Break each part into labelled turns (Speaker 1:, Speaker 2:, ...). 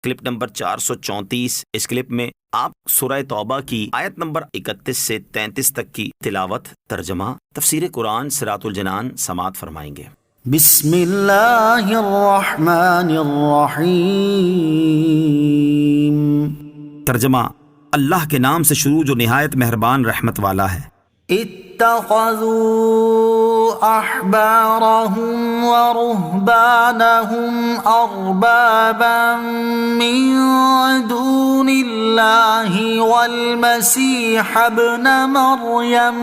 Speaker 1: Clip number 434۔ اس clip میں آپ سورہ توبہ کی آیت نمبر 31 سے 33 تک کی تلاوت، ترجمہ، تفسیر قرآن صراط الجنان سماعت فرمائیں گے۔
Speaker 2: بسم اللہ الرحمن الرحیم۔
Speaker 1: ترجمہ، اللہ کے نام سے شروع جو نہایت مہربان رحمت والا ہے۔
Speaker 2: اتخذوا احبارهم ورهبانهم اربابا من دون الله والمسيح ابن مريم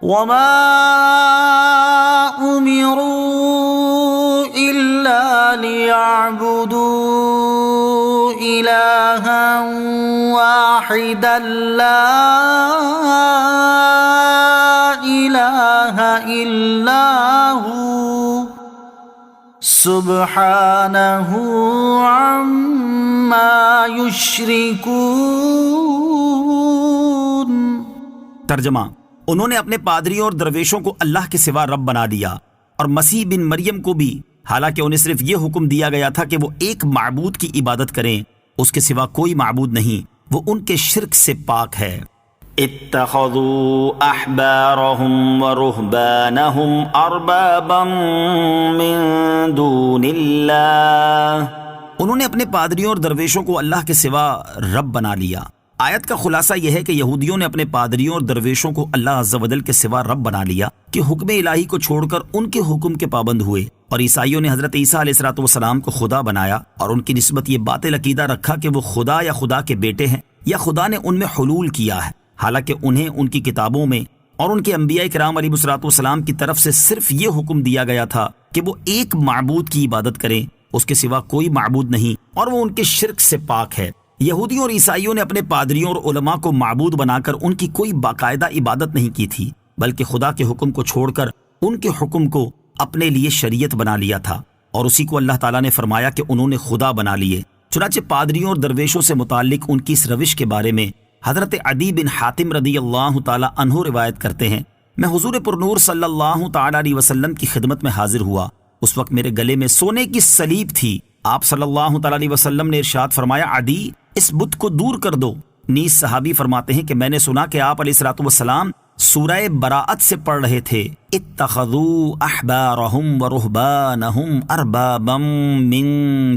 Speaker 2: وما امروا الا ليعبدوا الها واحدا لا الہ الا هو سبحانہ عما یشرکون۔
Speaker 1: ترجمہ، انہوں نے اپنے پادریوں اور درویشوں کو اللہ کے سوا رب بنا دیا، اور مسیح بن مریم کو بھی، حالانکہ انہیں صرف یہ حکم دیا گیا تھا کہ وہ ایک معبود کی عبادت کریں، اس کے سوا کوئی معبود نہیں، وہ ان کے شرک سے پاک ہے۔ اتخذوا احبارهم ورهبانهم اربابا من دون اللہ، انہوں نے اپنے پادریوں اور درویشوں کو اللہ کے سوا رب بنا لیا۔ آیت کا خلاصہ یہ ہے کہ یہودیوں نے اپنے پادریوں اور درویشوں کو اللہ عز و جل کے سوا رب بنا لیا کہ حکم الہی کو چھوڑ کر ان کے حکم کے پابند ہوئے، اور عیسائیوں نے حضرت عیسیٰ علیہ السلام کو خدا بنایا اور ان کی نسبت یہ باطل عقیدہ رکھا کہ وہ خدا یا خدا کے بیٹے ہیں یا خدا نے ان میں حلول کیا ہے، حالانکہ انہیں ان کی کتابوں میں اور ان کے انبیاء کرام علیہ السلام کی طرف سے صرف یہ حکم دیا گیا تھا کہ وہ ایک معبود کی عبادت کریں، اس کے سوا کوئی معبود نہیں، اور وہ ان کے شرک سے پاک ہے۔ یہودیوں اور عیسائیوں نے اپنے پادریوں اور علماء کو معبود بنا کر ان کی کوئی باقاعدہ عبادت نہیں کی تھی، بلکہ خدا کے حکم کو چھوڑ کر ان کے حکم کو اپنے لیے شریعت بنا لیا تھا، اور اسی کو اللہ تعالیٰ نے فرمایا کہ انہوں نے خدا بنا لیے۔ چنانچہ پادریوں اور درویشوں سے متعلق ان کی اس روش کے بارے میں حضرت عدی بن حاتم رضی اللہ تعالی عنہ روایت کرتے ہیں، میں حضور پرنور صلی اللہ تعالی علیہ وسلم کی خدمت میں حاضر ہوا، اس وقت میرے گلے میں سونے کی سلیب تھی۔ آپ صلی اللہ تعالی علیہ وسلم نے ارشاد فرمایا، عدی، اس بت کو دور کر دو۔ نیز صحابی فرماتے ہیں کہ میں نے سنا کہ آپ علیہ السلام سورہ براءت سے پڑھ رہے تھے، اتخذوا احبارهم ورهبانهم اربابا من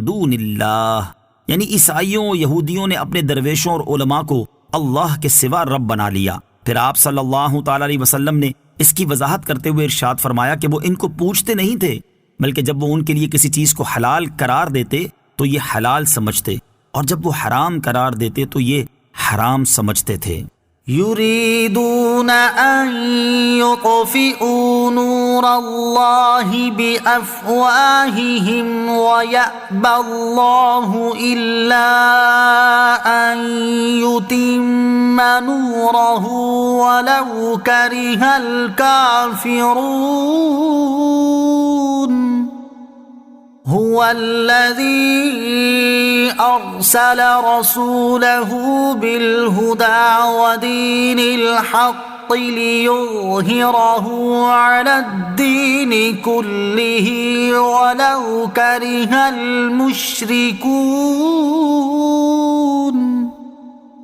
Speaker 1: دون اللہ، یعنی عیسائیوں یہودیوں نے اپنے درویشوں اور علماء کو اللہ کے سوا رب بنا لیا۔ پھر آپ صلی اللہ تعالی علیہ وسلم نے اس کی وضاحت کرتے ہوئے ارشاد فرمایا کہ وہ ان کو پوچھتے نہیں تھے، بلکہ جب وہ ان کے لیے کسی چیز کو حلال قرار دیتے تو یہ حلال سمجھتے، اور جب وہ حرام قرار دیتے تو یہ حرام سمجھتے تھے۔
Speaker 2: یریدون ان یطفئوا نور اللہ بافواہہم ویأبی اللہ الا ان یتم نورہ ولو کرہ الکافرون۔ هو الذي أرسل رسوله بالهدى ودين الحق ليظهره على الدين كله ولو كره المشركون۔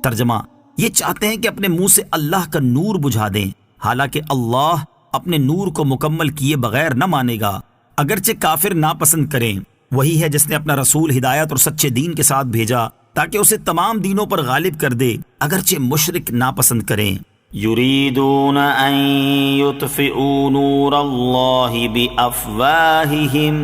Speaker 1: ترجمہ، یہ چاہتے ہیں کہ اپنے منہ سے اللہ کا نور بجھا دیں، حالانکہ اللہ اپنے نور کو مکمل کیے بغیر نہ مانے گا، اگرچہ کافر ناپسند کریں۔ وہی ہے جس نے اپنا رسول ہدایت اور سچے دین کے ساتھ بھیجا تاکہ اسے تمام دینوں پر غالب کر دے، اگرچہ مشرک ناپسند کریں۔ یریدون ان یطفئوا نور اللہ بافواہہم،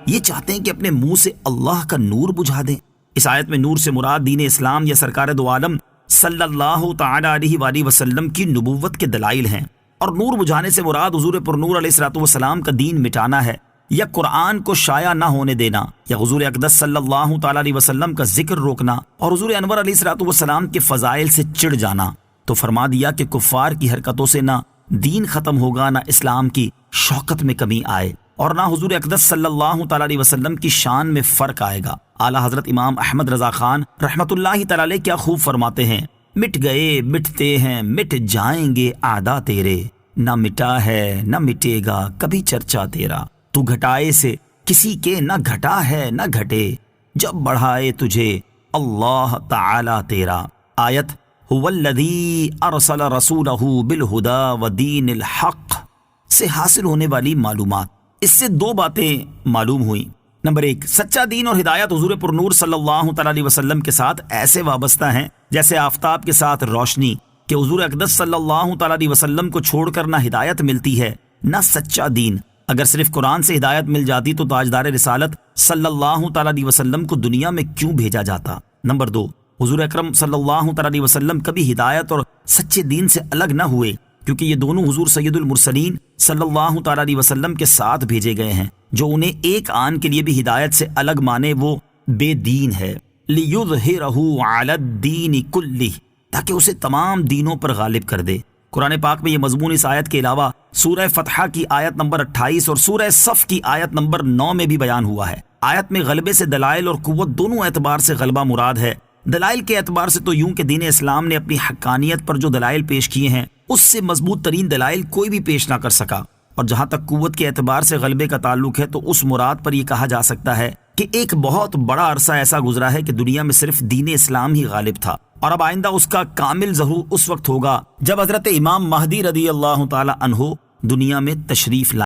Speaker 1: یہ چاہتے ہیں کہ اپنے منہ سے اللہ کا نور بجھا دیں۔ اس آیت میں نور سے مراد دین اسلام یا سرکار دو عالم صلی اللہ تعالی علیہ وآلہ وسلم کی نبوت کے دلائل ہیں، اور نور بجھانے سے مراد حضور پرنور علیہ السلام کا دین مٹانا ہے، یا قرآن کو شائع نہ ہونے دینا، یا حضور اقدس صلی اللہ تعالی علیہ وسلم کا ذکر روکنا، اور حضور انور علیہ السلام کے فضائل سے چڑ جانا۔ تو فرما دیا کہ کفار کی حرکتوں سے نہ دین ختم ہوگا، نہ اسلام کی شوکت میں کمی آئے، اور نہ حضور اقدس صلی اللہ تعالی علیہ وسلم کی شان میں فرق آئے گا۔ اعلیٰ حضرت امام احمد رضا خان رحمۃ اللہ تعالی علیہ کیا خوب فرماتے ہیں، مٹ گئے مٹتے ہیں مٹ جائیں گے اعداء تیرے، نہ مٹا ہے نہ مٹے گا کبھی چرچا تیرا، تو گھٹائے سے کسی کے نہ گھٹا ہے نہ گھٹے، جب بڑھائے تجھے اللہ تعالی تیرا۔ آیت هو الذی ارسل رسولہ بالہدی ودین الحق سے حاصل ہونے والی معلومات۔ اس سے دو باتیں معلوم ہوئیں۔ نمبر 1، سچا دین اور ہدایت حضور پرنور صلی اللہ تعالی علیہ وسلم کے ساتھ ایسے وابستہ ہیں جیسے آفتاب کے ساتھ روشنی، کہ حضور اقدس صلی اللہ تعالی علیہ وسلم کو چھوڑ کر نہ ہدایت ملتی ہے نہ سچا دین۔ اگر صرف قرآن سے ہدایت مل جاتی تو تاجدار رسالت صلی اللہ تعالی علیہ وسلم کو دنیا میں کیوں بھیجا جاتا؟ نمبر 2، حضور اکرم صلی اللہ تعالی علیہ وسلم کبھی ہدایت اور سچے دین سے الگ نہ ہوئے، کیونکہ یہ دونوں حضور سید المرسلین صلی اللہ تعالی علیہ وسلم کے ساتھ بھیجے گئے ہیں۔ جو انہیں ایک آن کے لیے بھی ہدایت سے الگ مانے وہ بے دین ہے۔ لِيُظْهِرَهُ عَلَى الدِّينِ كُلِّهِ، تاکہ اسے تمام دینوں پر غالب کر دے۔ قرآن پاک میں یہ مضمون اس آیت کے علاوہ سورہ فتح کی آیت نمبر 28 اور سورہ صف کی آیت نمبر 9 میں بھی بیان ہوا ہے۔ آیت میں غلبے سے دلائل اور قوت دونوں اعتبار سے غلبہ مراد ہے۔ دلائل کے اعتبار سے تو یوں کہ دین اسلام نے اپنی حقانیت پر جو دلائل پیش کیے ہیں اس سے مضبوط ترین دلائل کوئی بھی پیش نہ کر سکا، اور جہاں تک قوت کے اعتبار سے غلبے کا تعلق ہے تو اس مراد پر یہ کہا جا سکتا ہے کہ ایک بہت بڑا عرصہ ایسا گزرا ہے کہ دنیا میں صرف دین اسلام ہی غالب تھا، اور اب آئندہ اس کا کامل ظہور اس وقت ہوگا جب حضرت امام مہدی رضی اللہ تعالی عنہ دنیا میں تشریف لائیں۔